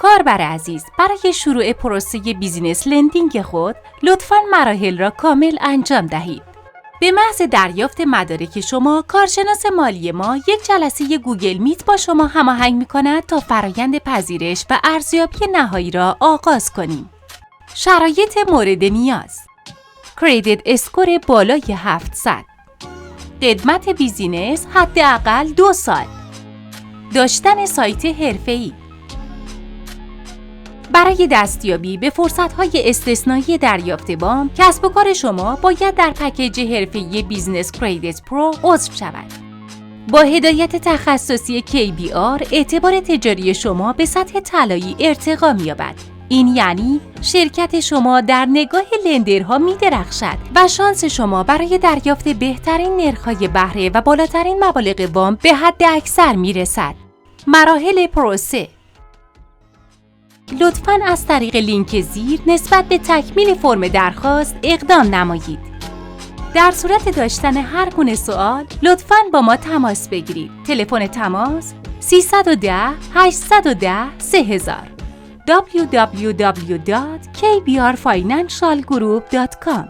کاربر عزیز، برای شروع پروسه بیزینس لندینگ خود لطفاً مراحل را کامل انجام دهید. به محض دریافت مدارک شما، کارشناس مالی ما یک جلسه گوگل میت با شما هماهنگ می‌کند تا فرایند پذیرش و ارزیابی نهایی را آغاز کنیم. شرایط مورد نیاز: کریدیت اسکور بالای 700، خدمت بیزینس حداقل 2 سال، داشتن سایت حرفه‌ای. برای دستیابی به فرصت‌های استثنایی دریافت وام، کسب و کار شما باید در پکیج حرفه‌ای بیزنس کریدیت پرو عضو شود. با هدایت تخصصی KBR، اعتبار تجاری شما به سطح طلایی ارتقا می‌یابد. این یعنی شرکت شما در نگاه لندرها می‌درخشد و شانس شما برای دریافت بهترین نرخ‌های بهره و بالاترین مبالغ وام به حد اکثر می‌رسد. مراحل پروسه: لطفاً از طریق لینک زیر نسبت به تکمیل فرم درخواست اقدام نمایید. در صورت داشتن هر گونه سوال، لطفاً با ما تماس بگیرید. تلفن تماس 310 810 3000 www.kbrfinancialgroup.com